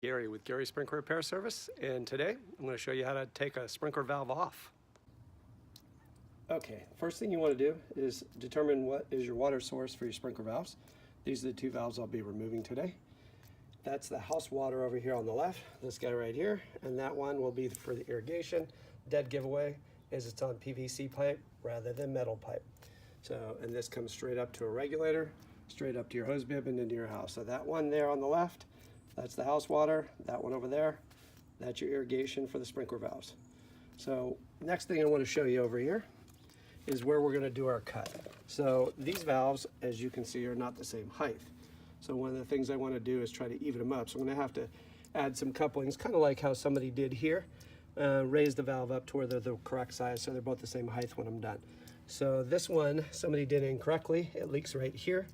Gary with Gary Sprinkler Repair Service, and today I'm going to show you how to take a sprinkler valve off. Okay, first thing you want to do is determine what is your water source for your sprinkler valves. These are the two valves I'll be removing today. That's the house water over here on the left, this guy right here, and that one will be for the irrigation. Dead giveaway is it's on PVC pipe rather than metal pipe. So, and this comes straight up to a regulator, straight up to your hose bib and into your house. So that one there on the left, that's the house water. That one over there, that's your irrigation for the sprinkler valves. So next thing I want to show you over here is where we're going to do our cut. So these valves, as you can see, are not the same height. So one of the things I want to do is try to even them up. So I'm going to have to add some couplings, kind of like how somebody did here. Raise the valve up to where they're the correct size so they're both the same height when I'm done. So this one, somebody did incorrectly. It leaks right here.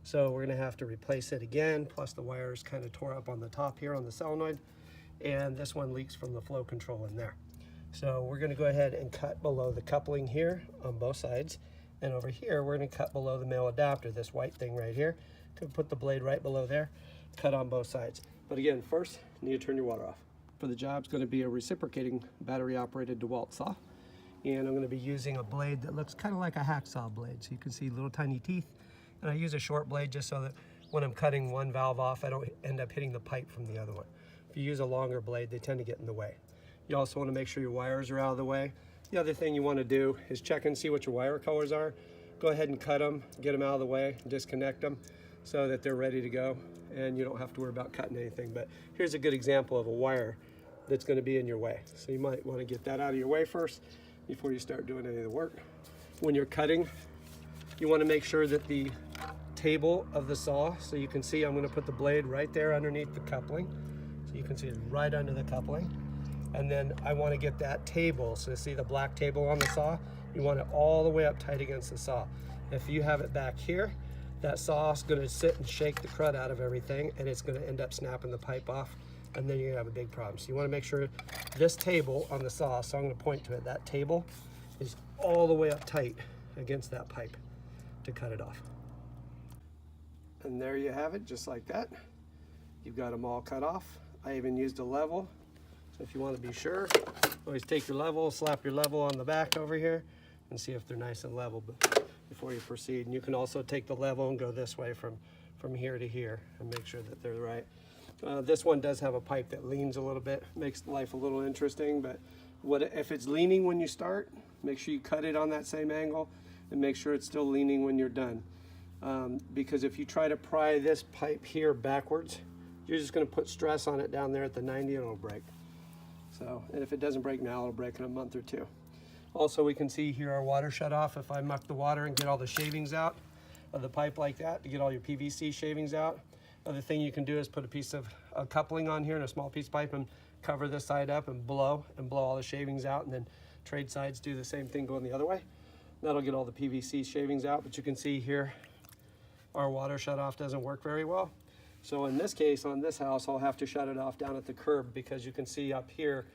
So we're going to have to replace it again, plus the wires kind of tore up on the top here on the solenoid. And this one leaks from the flow control in there. So we're going to go ahead and cut below the coupling here on both sides. And over here, we're going to cut below the male adapter, this white thing right here. Could put the blade right below there, cut on both sides. But again, first, you need to turn your water off. For the job, it's going to be a reciprocating battery-operated DeWalt saw. And I'm going to be using a blade that looks kind of like a hacksaw blade. So you can see little tiny teeth. And I use a short blade just so that when I'm cutting one valve off, I don't end up hitting the pipe from the other one. If you use a longer blade, they tend to get in the way. You also want to make sure your wires are out of the way. The other thing you want to do is check and see what your wire colors are. Go ahead and cut them, get them out of the way, disconnect them so that they're ready to go and you don't have to worry about cutting anything. But here's a good example of a wire that's going to be in your way. So you might want to get that out of your way first before you start doing any of the work. When you're cutting, you want to make sure that the table of the saw, so you can see I'm going to put the blade right there underneath the coupling. So you can see it right under the coupling. And then I want to get that table, so see the black table on the saw? You want it all the way up tight against the saw. If you have it back here, that saw is going to sit and shake the crud out of everything, and it's going to end up snapping the pipe off, and then you're going to have a big problem. So you want to make sure this table on the saw, so I'm going to point to it, that table is all the way up tight against that pipe to cut it off. And there you have it, just like that. You've got them all cut off. I even used a level. So if you want to be sure, always take your level, slap your level on the back over here and see if they're nice and level before you proceed. And you can also take the level and go this way from here to here and make sure that they're right. This one does have a pipe that leans a little bit, makes life a little interesting, but if it's leaning when you start, make sure you cut it on that same angle and make sure it's still leaning when you're done. Because if you try to pry this pipe here backwards, you're just going to put stress on it down there at the 90 and it'll break. So, and if it doesn't break now, it'll break in a month or two. Also, we can see here our water shut off. If I muck the water and get all the shavings out of the pipe like that, to get all your PVC shavings out. Other thing you can do is put a piece of coupling on here and a small piece of pipe and cover this side up and blow all the shavings out, and then trade sides do the same thing going the other way. That'll get all the PVC shavings out, but you can see here our water shut off doesn't work very well. So in this case, on this house, I'll have to shut it off down at the curb, because you can see up here,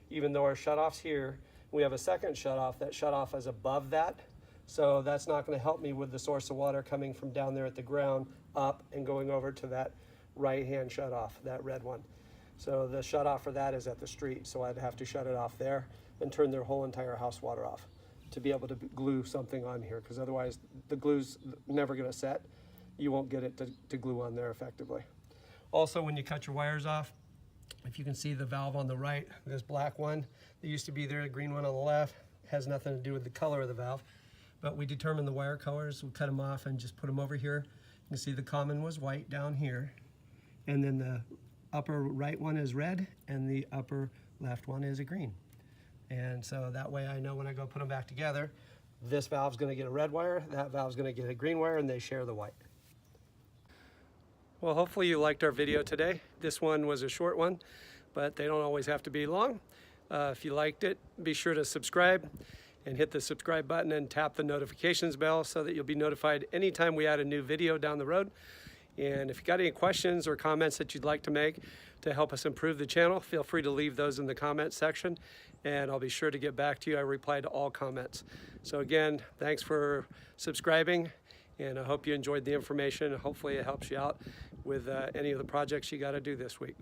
even though our shutoff's here, we have a second shutoff. That shutoff is above that. So that's not going to help me with the source of water coming from down there at the ground up and going over to that right-hand shutoff, that red one. So the shutoff for that is at the street. So I'd have to shut it off there and turn their whole entire house water off to be able to glue something on here, because otherwise the glue's never going to set. You won't get it to glue on there effectively. Also, when you cut your wires off, if you can see the valve on the right, this black one that used to be there, the green one on the left, has nothing to do with the color of the valve. But we determined the wire colors, we cut them off and just put them over here. You can see the common was white down here, and then the upper right one is red and the upper left one is a green. And so that way I know when I go put them back together, this valve's going to get a red wire, that valve's going to get a green wire, and they share the white. Well, hopefully you liked our video today. This one was a short one, but they don't always have to be long. If you liked it, be sure to subscribe and hit the subscribe button and tap the notifications bell so that you'll be notified anytime we add a new video down the road. And if you got any questions or comments that you'd like to make to help us improve the channel, feel free to leave those in the comments section, and I'll be sure to get back to you. I reply to all comments. So again, thanks for subscribing, and I hope you enjoyed the information. Hopefully it helps you out with any of the projects you got to do this week.